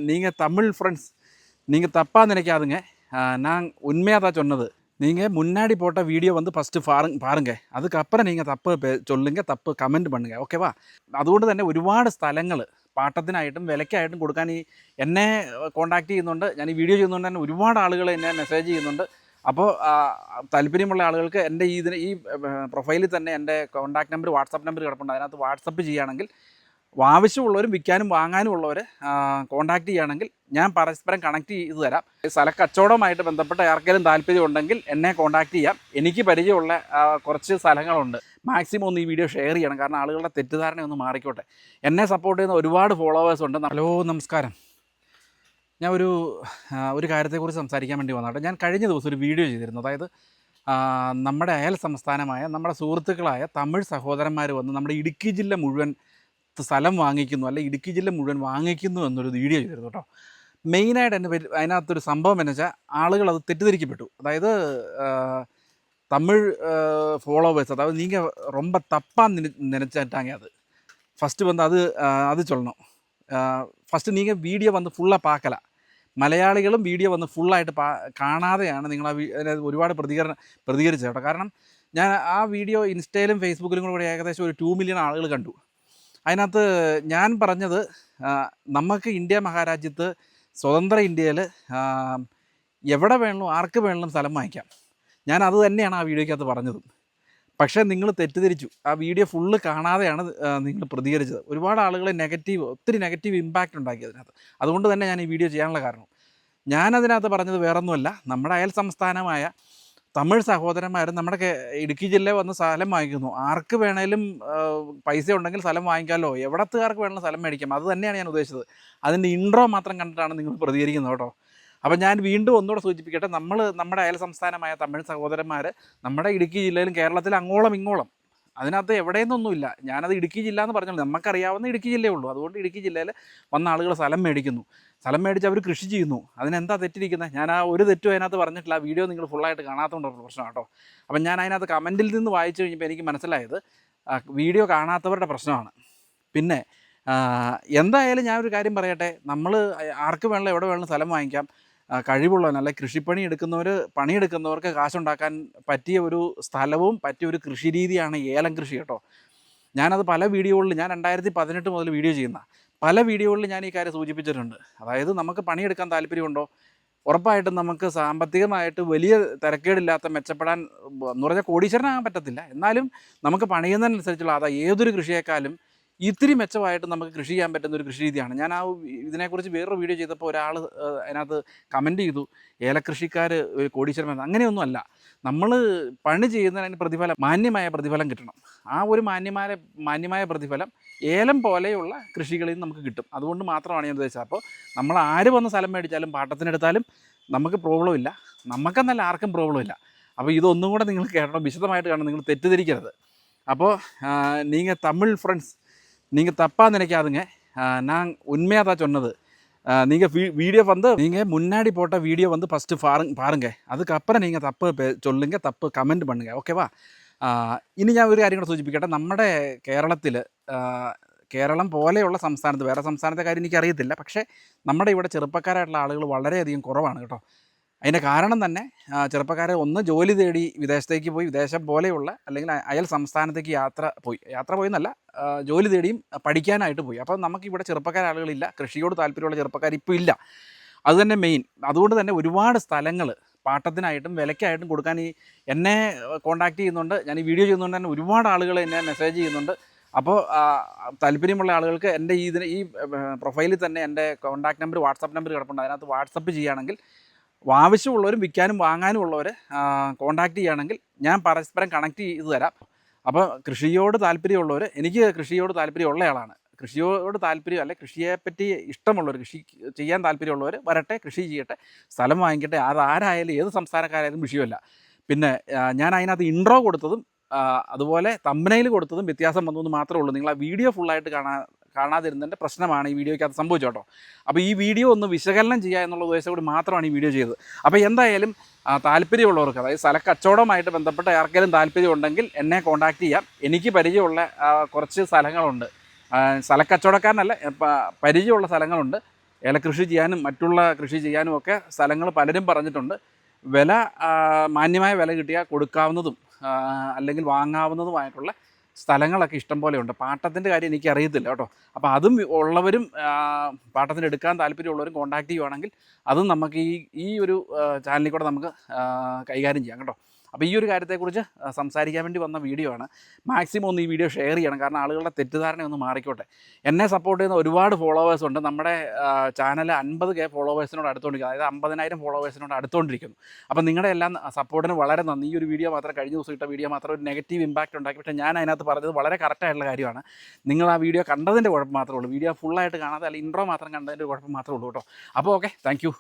நீங்கள் தமிழ் ஃப்ரெண்ட்ஸ் நீங்கள் தப்பாக நினைக்காதுங்க. நான் உண்மையாக தான் சொன்னது. நீங்கள் முன்னாடி போட்ட வீடியோ வந்து ஃபஸ்ட்டு பாருங்க. அதுக்கப்புறம் நீங்கள் തപ്പ് ചൊല്ലുங்க, തപ്പ് കമൻറ്റ് பண்ணுங்க. ഓക്കേവാ? അതുകൊണ്ട് തന്നെ ഒരുപാട് സ്ഥലങ്ങൾ പാട്ടത്തിനായിട്ടും വിലയ്ക്കായിട്ടും കൊടുക്കാൻ എന്നെ കോൺടാക്റ്റ് ചെയ്യുന്നുണ്ട്. ഞാൻ ഈ വീഡിയോ ചെയ്യുന്നതുകൊണ്ട് തന്നെ ഒരുപാട് ആളുകൾ എന്നെ മെസ്സേജ് ചെയ്യുന്നുണ്ട്. അപ്പോൾ താല്പര്യമുള്ള ആളുകൾക്ക് എൻ്റെ ഈ പ്രൊഫൈലിൽ തന്നെ എൻ്റെ കോൺടാക്റ്റ് നമ്പർ, വാട്സാപ്പ് നമ്പർ കിടപ്പുണ്ട്. അതിനകത്ത് വാട്സപ്പ് ചെയ്യുകയാണെങ്കിൽ ആവശ്യമുള്ളവരും വിൽക്കാനും വാങ്ങാനും ഉള്ളവർ കോൺടാക്റ്റ് ചെയ്യുകയാണെങ്കിൽ ഞാൻ പരസ്പരം കണക്ട് ചെയ്ത് തരാം. സ്ഥലക്കച്ചവടവുമായിട്ട് ബന്ധപ്പെട്ട് ആർക്കെങ്കിലും താല്പര്യം ഉണ്ടെങ്കിൽ എന്നെ കോൺടാക്റ്റ് ചെയ്യാം. എനിക്ക് പരിചയമുള്ള കുറച്ച് സ്ഥലങ്ങളുണ്ട്. മാക്സിമം ഒന്ന് ഈ വീഡിയോ ഷെയർ ചെയ്യണം, കാരണം ആളുകളുടെ തെറ്റിദ്ധാരണ ഒന്ന് മാറിക്കോട്ടെ. എന്നെ സപ്പോർട്ട് ചെയ്യുന്ന ഒരുപാട് ഫോളോവേഴ്സ് ഉണ്ട്. ഹലോ, നമസ്കാരം. ഞാൻ ഒരു കാര്യത്തെക്കുറിച്ച് സംസാരിക്കാൻ വേണ്ടി വന്നതാണ്. ഞാൻ കഴിഞ്ഞ ദിവസം ഒരു വീഡിയോ ചെയ്തിരുന്നു. അതായത് നമ്മുടെ അയൽ സംസ്ഥാനമായ നമ്മുടെ സുഹൃത്തുക്കളായ തമിഴ് സഹോദരന്മാർ വന്ന് നമ്മുടെ ഇടുക്കി ജില്ല മുഴുവൻ സ്ഥലം വാങ്ങിക്കുന്നു, അല്ലെ ഇടുക്കി ജില്ല മുഴുവൻ വാങ്ങിക്കുന്നു എന്നൊരു വീഡിയോ ചെയ്തിരുന്നു കേട്ടോ. മെയിനായിട്ട് അതിനകത്തൊരു സംഭവം എന്ന് വെച്ചാൽ ആളുകൾ അത് തെറ്റിദ്ധരിക്കപ്പെട്ടു. അതായത് തമിഴ് ഫോളോവേഴ്സ്, അതായത് நீங்கள் ரொம்ப தப்பாக நினச்சிட்டாங்க. அது ஃபஸ்ட்டு வந்து அது சொல்லணும். ഫസ്റ്റ് നിങ്ങൾ വീഡിയോ വന്ന് ഫുള്ളാக பார்க்கല. മലയാളികളും വീഡിയോ വന്ന് ഫുള്ളായിട്ട് കാണാതെയാണ് നിങ്ങൾ അതിനകത്ത് ഒരുപാട് പ്രതികരിച്ചത് കേട്ടോ. കാരണം ഞാൻ ആ വീഡിയോ ഇൻസ്റ്റയിലും ഫേസ്ബുക്കിലും കൂടെ ഏകദേശം ഒരു 2 മില്യൺ ആളുകൾ കണ്ടു. അതിനകത്ത് ഞാൻ പറഞ്ഞത് നമുക്ക് ഇന്ത്യ മഹാരാജ്യത്ത് സ്വതന്ത്ര ഇന്ത്യയിൽ എവിടെ വേണമെങ്കിലും ആർക്ക് വേണമെങ്കിലും സ്ഥലം വാങ്ങിക്കാം. ഞാൻ അത് തന്നെയാണ് ആ വീഡിയോയ്ക്കകത്ത് പറഞ്ഞത്. പക്ഷേ നിങ്ങൾ തെറ്റിദ്ധരിച്ചു. ആ വീഡിയോ ഫുള്ള് കാണാതെയാണ് നിങ്ങൾ പ്രതികരിച്ചത്. ഒരുപാട് ആളുകൾ ഒത്തിരി നെഗറ്റീവ് ഇമ്പാക്റ്റ് ഉണ്ടാക്കി അതിനകത്ത്. അതുകൊണ്ട് തന്നെ ഞാൻ ഈ വീഡിയോ ചെയ്യാനുള്ള കാരണം, ഞാനതിനകത്ത് പറഞ്ഞത് വേറൊന്നുമല്ല. നമ്മുടെ അയൽ സംസ്ഥാനമായ തമിഴ് സഹോദരന്മാർ നമ്മുടെ ഇടുക്കി ജില്ലയിൽ വന്ന് സ്ഥലം വാങ്ങിക്കുന്നു. ആർക്ക് വേണേലും പൈസ ഉണ്ടെങ്കിൽ സ്ഥലം വാങ്ങിക്കാമല്ലോ, എവിടത്തുകാർക്ക് വേണമെങ്കിലും സ്ഥലം മേടിക്കാം. അത് തന്നെയാണ് ഞാൻ ഉദ്ദേശിച്ചത്. അതിൻ്റെ ഇൻട്രോ മാത്രം കണ്ടിട്ടാണ് നിങ്ങൾ പ്രതികരിക്കുന്നത് കേട്ടോ. അപ്പം ഞാൻ വീണ്ടും ഒന്നുകൂടെ സൂചിപ്പിക്കട്ടെ, നമ്മുടെ അയൽ സംസ്ഥാനമായ തമിഴ് സഹോദരന്മാർ നമ്മുടെ ഇടുക്കി ജില്ലയിലും കേരളത്തിൽ അങ്ങോളം ഇങ്ങോളം, അതിനകത്ത് എവിടെയെന്നൊന്നുമില്ല. ഞാനത് ഇടുക്കി ജില്ല എന്ന് പറഞ്ഞോളൂ, നമുക്കറിയാവുന്ന ഇടുക്കി ജില്ലയേ ഉള്ളൂ. അതുകൊണ്ട് ഇടുക്കി ജില്ലയിൽ വന്ന ആളുകൾ സ്ഥലം മേടിക്കുന്നു. സ്ഥലം മേടിച്ച് അവർ കൃഷി ചെയ്യുന്നു. അതിനെന്താ തെറ്റിരിക്കുന്നത്? ഞാൻ ആ ഒരു തെറ്റും അതിനകത്ത് പറഞ്ഞിട്ടില്ല. ആ വീഡിയോ നിങ്ങൾ ഫുള്ളായിട്ട് കാണാത്തതുകൊണ്ടുള്ള പ്രശ്നം കേട്ടോ. അപ്പം ഞാൻ അതിനകത്ത് കമൻറ്റിൽ നിന്ന് വായിച്ചു കഴിഞ്ഞപ്പോൾ എനിക്ക് മനസ്സിലായത് വീഡിയോ കാണാത്തവരുടെ പ്രശ്നമാണ്. പിന്നെ എന്തായാലും ഞാനൊരു കാര്യം പറയട്ടെ, നമ്മൾ ആർക്ക് വേണമെങ്കിലും എവിടെ വേണമെങ്കിലും സ്ഥലം വാങ്ങിക്കാം. കഴിവുള്ളവൻ, അല്ലെ കൃഷിപ്പണി പണിയെടുക്കുന്നവർക്ക് കാശുണ്ടാക്കാൻ പറ്റിയ ഒരു സ്ഥലവും പറ്റിയ ഒരു കൃഷി രീതിയാണ് ഏലം കൃഷി കേട്ടോ. ഞാനത് പല വീഡിയോകളിൽ, ഞാൻ 2018 മുതൽ വീഡിയോ ചെയ്യുന്ന പല വീഡിയോകളിൽ ഞാൻ ഈ കാര്യം സൂചിപ്പിച്ചിട്ടുണ്ട്. അതായത് നമുക്ക് പണിയെടുക്കാൻ താല്പര്യമുണ്ടോ, ഉറപ്പായിട്ടും നമുക്ക് സാമ്പത്തികമായിട്ട് വലിയ തിരക്കേടില്ലാത്ത മെച്ചപ്പെടാൻ എന്ന് പറഞ്ഞാൽ കോടീശ്വരനാകാൻ പറ്റത്തില്ല, എന്നാലും നമുക്ക് പണിയുന്നതിനനുസരിച്ചുള്ള ഏതൊരു കൃഷിയേക്കാളും ഇത്തിരി മെച്ചമായിട്ട് നമുക്ക് കൃഷി ചെയ്യാൻ പറ്റുന്ന ഒരു കൃഷി രീതിയാണ്. ഞാൻ ഇതിനെക്കുറിച്ച് വേറൊരു വീഡിയോ ചെയ്തപ്പോൾ ഒരാൾ അതിനകത്ത് കമൻറ്റ് ചെയ്തു, ഏലക്കൃഷിക്കാർ കോടീശ്വരൻ. അങ്ങനെയൊന്നുമല്ല. നമ്മൾ പണി ചെയ്യുന്നതിന് പ്രതിഫലം, മാന്യമായ പ്രതിഫലം കിട്ടണം. ആ ഒരു മാന്യമായ പ്രതിഫലം ഏലം പോലെയുള്ള കൃഷികളിൽ നിന്ന് നമുക്ക് കിട്ടും. അതുകൊണ്ട് മാത്രമാണ് ഞാൻ ഉദ്ദേശിച്ചത്. അപ്പോൾ നമ്മൾ ആര് വന്ന് സ്ഥലം മേടിച്ചാലും പാട്ടത്തിനെടുത്താലും നമുക്ക് പ്രോബ്ലം ഇല്ല, നമുക്കെന്നല്ല ആർക്കും പ്രോബ്ലം ഇല്ല. അപ്പോൾ ഇതൊന്നും കൂടെ നിങ്ങൾ കേട്ടോ, വിശദമായിട്ട് കാണണം, നിങ്ങൾ തെറ്റിദ്ധരിക്കരുത്. അപ്പോൾ നിങ്ങൾ തമിഴ് ഫ്രണ്ട്സ് நீங்கள் தப்பாக நினைக்காதுங்க. நான் உண்மையாக தான் சொன்னது. நீங்கள் வீடியோ வந்து நீங்கள் முன்னாடி போட்ட வீடியோ வந்து ஃபஸ்ட்டு பாருங்க. அதுக்கப்புறம் நீங்கள் தப்பு ചൊല്ലുங்க, തപ്പ് കമൻറ്റ് பண்ணுங்க. ഓക്കേവാ? ഇനി ഞാൻ ഒരു കാര്യം കൂടെ സൂചിപ്പിക്കട്ടെ. നമ്മുടെ കേരളത്തിൽ, കേരളം പോലെയുള്ള സംസ്ഥാനത്ത്, വേറെ സംസ്ഥാനത്തെ കാര്യം എനിക്കറിയത്തില്ല, പക്ഷേ നമ്മുടെ ഇവിടെ ചെറുപ്പക്കാരായിട്ടുള്ള ആളുകൾ വളരെയധികം കുറവാണ് കേട്ടോ. അതിൻ്റെ കാരണം തന്നെ ചെറുപ്പക്കാരെ ഒന്ന് ജോലി തേടി വിദേശത്തേക്ക് പോയി, വിദേശം പോലെയുള്ള അല്ലെങ്കിൽ അയൽ സംസ്ഥാനത്തേക്ക് യാത്ര പോയി എന്നല്ല, ജോലി തേടിയും പഠിക്കാനായിട്ട് പോയി. അപ്പോൾ നമുക്കിവിടെ ചെറുപ്പക്കാരാളുകളില്ല, കൃഷിയോട് താല്പര്യമുള്ള ചെറുപ്പക്കാർ ഇപ്പോൾ ഇല്ല. അതുതന്നെ മെയിൻ. അതുകൊണ്ട് തന്നെ ഒരുപാട് സ്ഥലങ്ങൾ പാട്ടത്തിനായിട്ടും വിലയ്ക്കായിട്ടും കൊടുക്കാൻ എന്നെ കോൺടാക്റ്റ് ചെയ്യുന്നുണ്ട്. ഞാൻ ഈ വീഡിയോ ചെയ്യുന്നതുകൊണ്ട് തന്നെ ഒരുപാട് ആളുകൾ എന്നെ മെസ്സേജ് ചെയ്യുന്നുണ്ട്. അപ്പോൾ താല്പര്യമുള്ള ആളുകൾക്ക് എൻ്റെ ഈ പ്രൊഫൈലിൽ തന്നെ എൻ്റെ കോൺടാക്റ്റ് നമ്പർ, വാട്സാപ്പ് നമ്പർ കിടപ്പുണ്ട്. അതിനകത്ത് വാട്സപ്പ് ചെയ്യുകയാണെങ്കിൽ ആവശ്യമുള്ളവരും വിൽക്കാനും വാങ്ങാനും ഉള്ളവർ കോൺടാക്റ്റ് ചെയ്യുകയാണെങ്കിൽ ഞാൻ പരസ്പരം കണക്ട് ചെയ്ത് തരാം. അപ്പോൾ കൃഷിയോട് താല്പര്യമുള്ളവർ, എനിക്ക് കൃഷിയോട് താല്പര്യമുള്ള ആളാണ്, കൃഷിയോട് താല്പര്യം അല്ലെ കൃഷിയെപ്പറ്റി ഇഷ്ടമുള്ളവർ, കൃഷി ചെയ്യാൻ താല്പര്യമുള്ളവർ വരട്ടെ, കൃഷി ചെയ്യട്ടെ, സ്ഥലം വാങ്ങിക്കട്ടെ. അതാരായാലും ഏത് സംസ്ഥാനക്കാരായാലും വിഷയമല്ല. പിന്നെ ഞാൻ അതിനകത്ത് ഇൻട്രോ കൊടുത്തതും അതുപോലെ തമ്പനയിൽ കൊടുത്തതും വ്യത്യാസം വന്നു എന്ന് മാത്രമേ ഉള്ളൂ. നിങ്ങൾ ആ വീഡിയോ ഫുള്ളായിട്ട് കാണാതിരുന്നതിൻ്റെ പ്രശ്നമാണ് ഈ വീഡിയോയ്ക്കകത്ത് സംഭവിച്ചു കേട്ടോ. അപ്പോൾ ഈ വീഡിയോ ഒന്ന് വിശകലനം ചെയ്യുക എന്നുള്ള ഉദ്ദേശം കൂടി മാത്രമാണ് ഈ വീഡിയോ ചെയ്തത്. അപ്പോൾ എന്തായാലും താല്പര്യമുള്ളവർക്ക്, അതായത് സ്ഥലക്കച്ചവടവുമായിട്ട് ബന്ധപ്പെട്ട ആർക്കെങ്കിലും താല്പര്യം ഉണ്ടെങ്കിൽ എന്നെ കോൺടാക്റ്റ് ചെയ്യാം. എനിക്ക് പരിചയമുള്ള കുറച്ച് സ്ഥലങ്ങളുണ്ട്. സ്ഥലക്കച്ചവടക്കാരനല്ല, പരിചയമുള്ള സ്ഥലങ്ങളുണ്ട്. ഏലകൃഷി ചെയ്യാനും മറ്റുള്ള കൃഷി ചെയ്യാനും ഒക്കെ സ്ഥലങ്ങൾ പലരും പറഞ്ഞിട്ടുണ്ട്. വില മാന്യമായ വില കിട്ടിയാൽ കൊടുക്കാവുന്നതും അല്ലെങ്കിൽ വാങ്ങാവുന്നതുമായിട്ടുള്ള സ്ഥലങ്ങളൊക്കെ ഇഷ്ടം പോലെയുണ്ട്. പാട്ടത്തിൻ്റെ കാര്യം എനിക്കറിയത്തില്ല കേട്ടോ. അപ്പോൾ അതും ഉള്ളവരും പാട്ടത്തിന് എടുക്കാൻ താല്പര്യമുള്ളവരും കോൺടാക്ട് ചെയ്യുവാണെങ്കിൽ അതും നമുക്ക് ഈ ഒരു ചാനലിൽ കൂടെ നമുക്ക് കൈകാര്യം ചെയ്യാം കേട്ടോ. അപ്പോൾ ഈ ഒരു കാര്യത്തെക്കുറിച്ച് സംസാരിക്കാൻ വേണ്ടി വന്ന വീഡിയോ ആണ്. മാക്സിമം ഒന്ന് ഈ വീഡിയോ ഷെയർ ചെയ്യണം, കാരണം ആളുകളുടെ തെറ്റിദ്ധാരണ ഒന്ന് മാറിക്കോട്ടെ. എന്നെ സപ്പോർട്ട് ചെയ്യുന്ന ഒരുപാട് ഫോളോവേഴ്സ് ഉണ്ട്. നമ്മുടെ ചാനൽ 50K ഫോളോവേഴ്സിനോട് അടുത്തുകൊണ്ടിരിക്കുന്നു, അതായത് 50,000 ഫോളോവേഴ്സിനോട് അടുത്തുകൊണ്ടിരിക്കുന്നു. അപ്പോൾ നിങ്ങളുടെ എല്ലാം സപ്പോർട്ടിന് വളരെ നന്ദി. ഈ ഒരു വീഡിയോ മാത്രം, കഴിഞ്ഞ ദിവസം ഇട്ട വീഡിയോ മാത്രം ഒരു നെഗറ്റീവ് ഇമ്പാക്റ്റ് ഉണ്ടാക്കി, പക്ഷേ ഞാൻ അതിനകത്ത് പറഞ്ഞത് വളരെ കറക്റ്റായിട്ടുള്ള കാര്യമാണ്. നിങ്ങൾ ആ വീഡിയോ കണ്ടതിൻ്റെ കുഴപ്പം മാത്രമേ ഉള്ളൂ. വീഡിയോ ഫുള്ളായിട്ട് കാണാതെ അല്ലെങ്കിൽ ഇൻട്രോ മാത്രം കണ്ടതിൻ്റെ കുഴപ്പം മാത്രമേ ഉള്ളൂ കേട്ടോ. അപ്പോൾ ഓക്കെ, താങ്ക് യു.